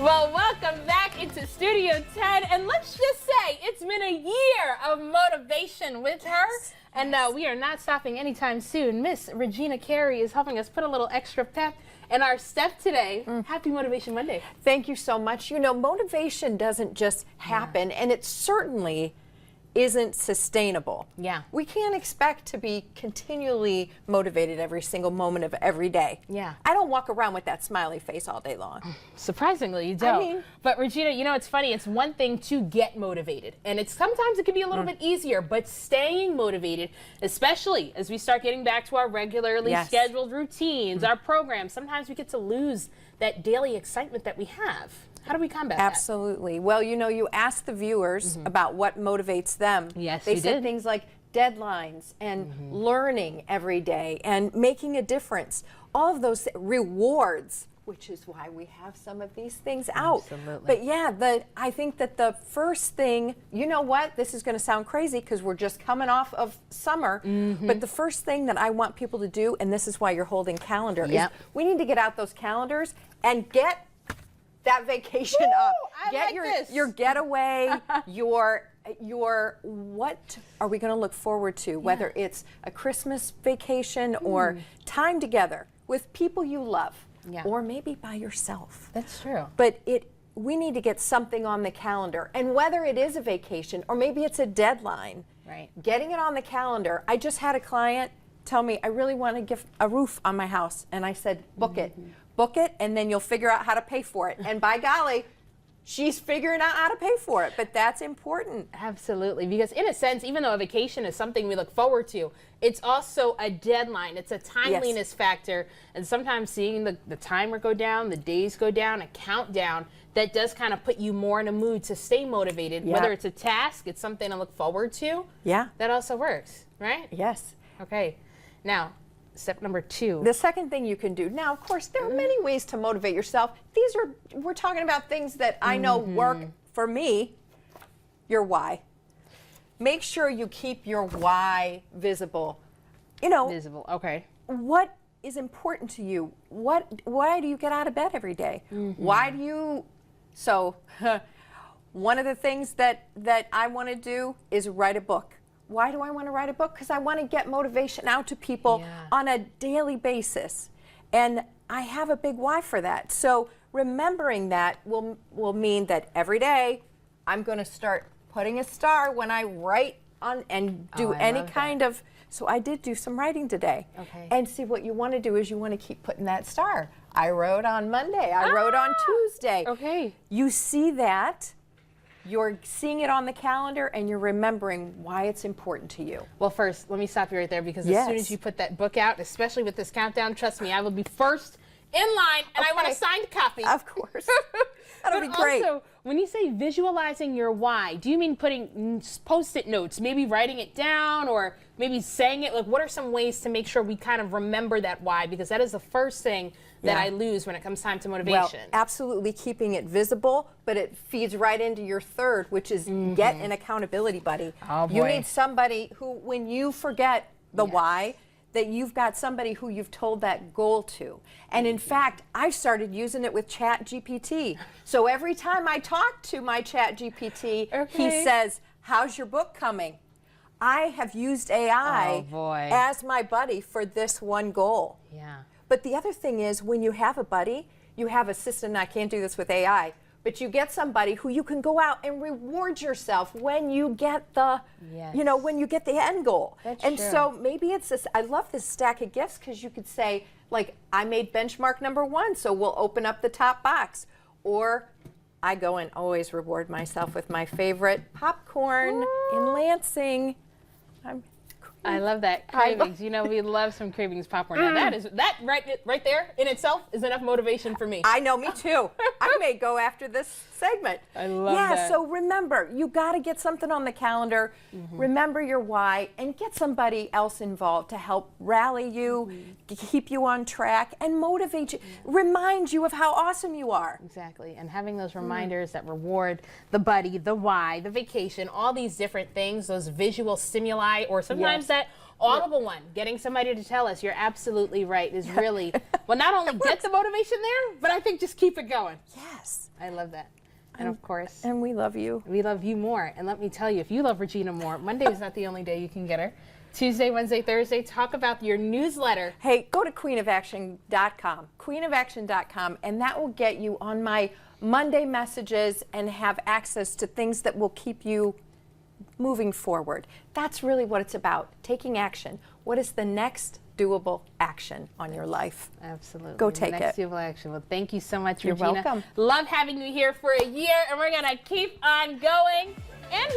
Well, welcome back into Studio 10, and let's just say it's been a year of motivation with her, and we are not stopping anytime soon. Miss Regina Carey is helping us put a little extra pep in our step today. Happy Motivation Monday. Thank you so much. You know, motivation doesn't just happen, and it certainly isn't sustainable. Yeah. We can't expect to be continually motivated every single moment of every day. Yeah. I don't walk around with that smiley face all day long. Surprisingly, you don't. But Regina, you know, it's funny. It's one thing to get motivated, and it's sometimes it can be a little bit easier, but staying motivated, especially as we start getting back to our regularly scheduled routines, our programs, sometimes we get to lose that daily excitement that we have. How do we combat that? Absolutely. Well, you know, you asked the viewers about what motivates them. Yes, they you said did. things like deadlines and learning every day and making a difference. All of those rewards, which is why we have some of these things out. Absolutely. But yeah, I think that the first thing, you know what, this is going to sound crazy because we're just coming off of summer, but the first thing that I want people to do, and this is why you're holding calendar, is we need to get out those calendars and get that vacation up. Get your getaway, your what are we going to look forward to, whether it's a Christmas vacation or time together with people you love, or maybe by yourself. That's true. But we need to get something on the calendar, and whether it is a vacation or maybe it's a deadline, getting it on the calendar. I just had a client tell me, I really want to get a roof on my house, and I said, book it. Book it, and then you'll figure out how to pay for it. And by golly, she's figuring out how to pay for it, but that's important. Absolutely, because in a sense, even though a vacation is something we look forward to, it's also a deadline. It's a timeliness factor, and sometimes seeing the timer go down, the days go down, a countdown, that does kind of put you more in a mood to stay motivated. Whether it's a task, it's something to look forward to. Yeah. That also works, right? Yes. Okay, now, step number 2. The second thing you can do. Now, of course, there are many ways to motivate yourself. We're talking about things that I know work for me. Your why. Make sure you keep your why visible. You know, what is important to you? Why do you get out of bed every day? Why do you, one of the things that I want to do is write a book. Why do I want to write a book? Because I want to get motivation out to people on a daily basis. And I have a big why for that. So remembering that will mean that every day I'm going to start putting a star when I write on and do any kind of, so I did do some writing today. And see, what you want to do is you want to keep putting that star. I wrote on Monday. I wrote on Tuesday. You see that. You're seeing it on the calendar, and you're remembering why it's important to you. Well, first, let me stop you right there, because as soon as you put that book out, especially with this countdown, trust me, I will be first in line, and I want a signed copy. Of course. That'll be great. Also, when you say visualizing your why, do you mean putting Post-it notes, maybe writing it down, or maybe saying it? Like, what are some ways to make sure we kind of remember that why? Because that is the first thing that I lose when it comes time to motivation. Well, absolutely keeping it visible, but it feeds right into your third, which is get an accountability buddy. You need somebody who, when you forget the why, that you've got somebody who you've told that goal to. And in fact, I started using it with ChatGPT. So every time I talk to my ChatGPT, he says, how's your book coming? I have used AI as my buddy for this one goal. But the other thing is, when you have a buddy, you have a system, and I can't do this with AI, but you get somebody who you can go out and reward yourself when you get the, you know, when you get the end goal. So maybe it's this, I love this stack of gifts, because you could say, like, I made benchmark number 1, so we'll open up the top box. Or I go and always reward myself with my favorite popcorn in Lansing. I love that. Cravings. You know, we love some Cravings popcorn. Now that right there in itself is enough motivation for me. I know, me too. I may go after this segment. I love that. So remember, you got to get something on the calendar. Remember your why, and get somebody else involved to help rally you, keep you on track, and motivate you, remind you of how awesome you are. Exactly. And having those reminders that reward the buddy, the why, the vacation, all these different things, those visual stimuli, or sometimes use that audible one. Getting somebody to tell us you're absolutely right is really, well, not only get the motivation there, but I think just keep it going. Yes. I love that. And of course, and we love you. We love you more. And let me tell you, if you love Regina more, Monday is not the only day you can get her. Tuesday, Wednesday, Thursday, talk about your newsletter. Hey, go to queenofaction.com, queenofaction.com, and that will get you on my Monday messages and have access to things that will keep you moving forward. That's really what it's about, taking action. What is the next doable action on your life? Absolutely. Go take it. Next doable action. Well, thank you so much, You're Regina. welcome. Love having you here for a year, and we're going to keep on going. And